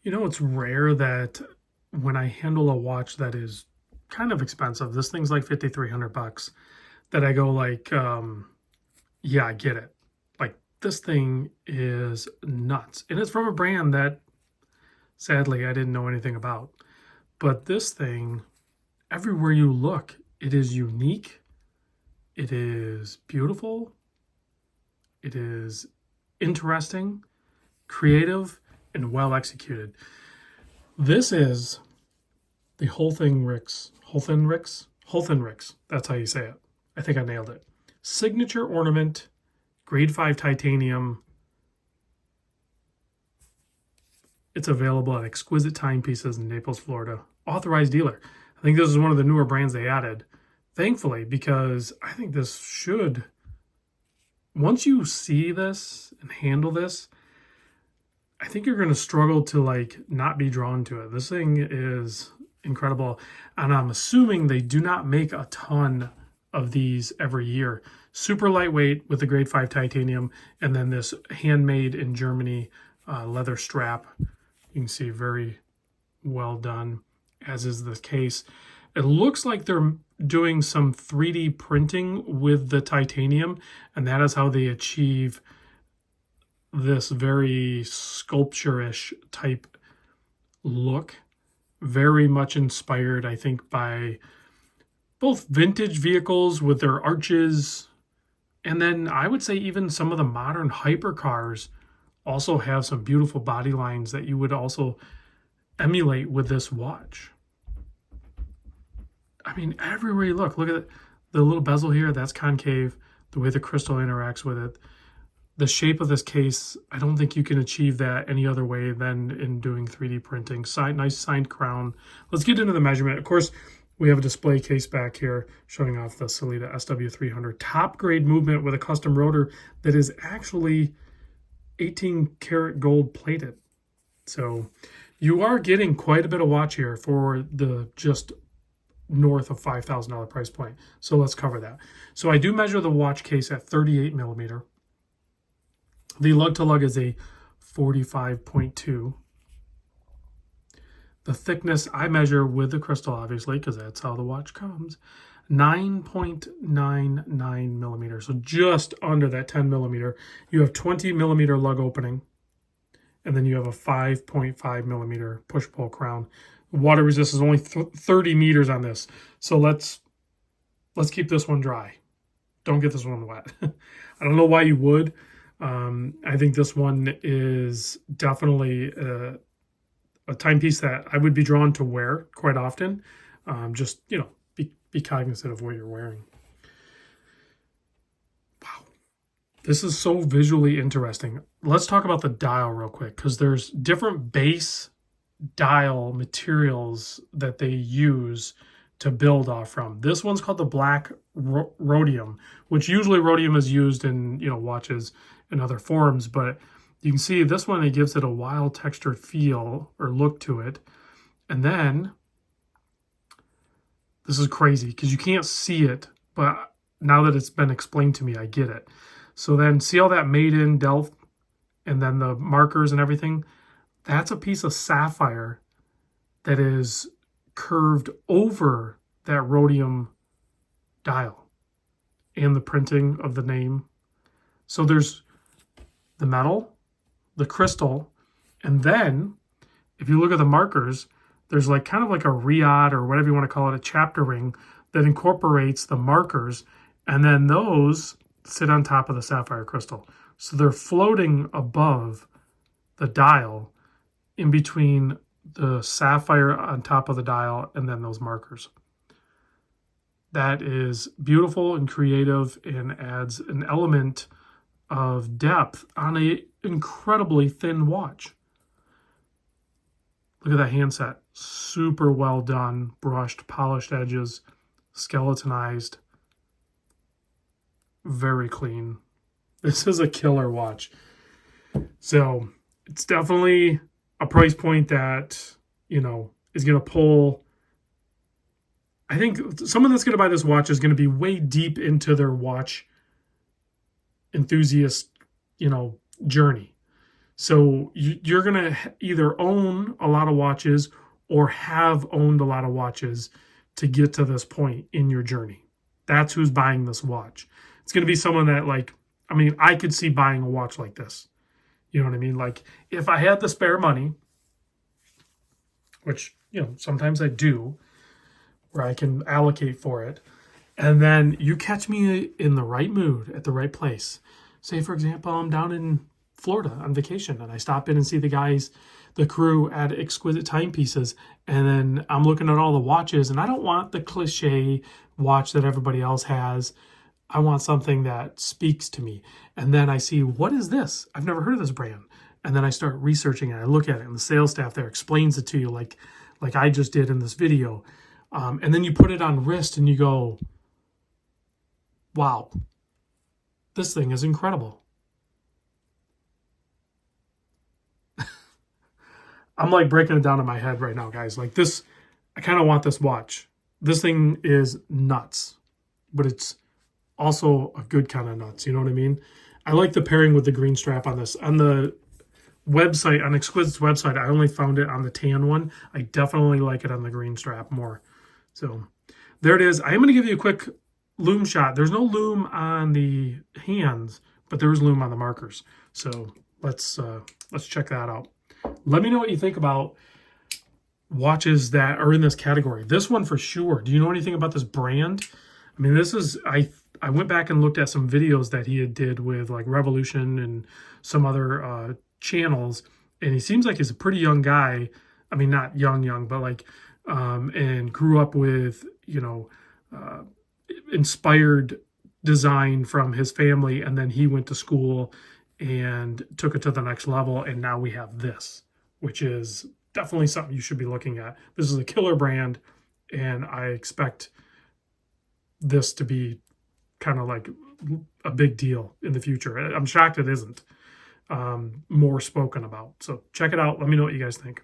It's rare that when I handle a watch that is kind of expensive, this thing's like 5,300 bucks, that I go like, yeah, I get it. Like this thing is nuts. And it's from a brand that sadly I didn't know anything about. But this thing, everywhere you look, it is unique. It is beautiful. It is interesting, creative, and well executed. This is the Holthinrichs. That's how you say it. I think I nailed it. Signature ornament, grade 5 titanium. It's available at Exquisite Timepieces in Naples, Florida. Authorized dealer. I think this is one of the newer brands they added. Thankfully, because I think this should, once you see this and handle this, I think you're going to struggle to like not be drawn to it. This thing is incredible. And I'm assuming they do not make a ton of these every year. Super lightweight with the grade 5 titanium, and then this handmade in Germany leather strap. You can see very well done, as is the case. It looks like they're doing some 3D printing with the titanium, and that is how they achieve this very sculpture-ish type look. Very much inspired, I think, by both vintage vehicles with their arches, and then I would say even some of the modern hypercars also have some beautiful body lines that you would also emulate with this watch. I mean, everywhere you look at the little bezel here, that's concave, the way the crystal interacts with it. The shape of this case, I don't think you can achieve that any other way than in doing 3D printing. Nice signed crown. Let's get into the measurement. Of course, we have a display case back here showing off the Sellita SW300 top grade movement with a custom rotor that is actually 18 karat gold plated. So you are getting quite a bit of watch here for the just north of $5,000 price point. So let's cover that. So I do measure the watch case at 38 millimeter. The lug to lug is a 45.2. The thickness I measure with the crystal, obviously, because that's how the watch comes, 9.99 millimeters. So just under that 10 millimeter. You have 20 millimeter lug opening, and then you have a 5.5 millimeter push-pull crown. Water resistance is only 30 meters on this. So let's keep this one dry. Don't get this one wet. I don't know why you would. I think this one is definitely a timepiece that I would be drawn to wear quite often. Just, be cognizant of what you're wearing. Wow. This is so visually interesting. Let's talk about the dial real quick, because there's different base dial materials that they use to build off from. This one's called the black rhodium, which usually rhodium is used in watches in other forms, but you can see this one, it gives it a wild textured feel or look to it. And then this is crazy because you can't see it, but now that it's been explained to me, I get it. So then see all that made in Delft and then the markers and everything? That's a piece of sapphire that is curved over that rhodium dial and the printing of the name. So there's the metal, the crystal, and then if you look at the markers, there's like kind of like a riad or whatever you want to call it, a chapter ring that incorporates the markers, and then those sit on top of the sapphire crystal. So they're floating above the dial in between the sapphire on top of the dial and then those markers. That is beautiful and creative and adds an element of depth on an incredibly thin watch. Look at that handset. Super well done, brushed, polished edges, skeletonized. Very clean. This is a killer watch. So it's definitely a price point that, is going to pull. I think someone that's going to buy this watch is going to be way deep into their watch enthusiast, journey. So you're going to either own a lot of watches or have owned a lot of watches to get to this point in your journey. That's who's buying this watch. It's going to be someone that, like, I mean, I could see buying a watch like this. You know what I mean? Like, if I had the spare money, which, you know, sometimes I do, where I can allocate for it, and then you catch me in the right mood at the right place. Say, for example, I'm down in Florida on vacation and I stop in and see the guys, the crew at Exquisite Timepieces, and then I'm looking at all the watches, and I don't want the cliche watch that everybody else has. I want something that speaks to me. And then I see, what is this? I've never heard of this brand. And then I start researching it. I look at it, and the sales staff there explains it to you like I just did in this video. And then you put it on wrist and you go, wow, this thing is incredible. I'm like breaking it down in my head right now, guys. Like this, I kind of want this watch. This thing is nuts, but it's also a good kind of nuts. You know what I mean? I like the pairing with the green strap on this. On the website, on Exquisite's website, I only found it on the tan one. I definitely like it on the green strap more. So there it is. I am going to give you a quick loom shot. There's no loom on the hands, but there is loom on the markers. So let's check that out. Let me know what you think about watches that are in this category. This one for sure. Do you know anything about this brand? I mean, this is, I went back and looked at some videos that he did with like Revolution and some other channels, and he seems like he's a pretty young guy. I mean, not young, but like, and grew up with, you know, inspired design from his family, and then he went to school and took it to the next level, and now we have this, which is definitely something you should be looking at. This is a killer brand, and I expect this to be kind of like a big deal in the future. I'm shocked it isn't more spoken about. So check it out. Let me know what you guys think.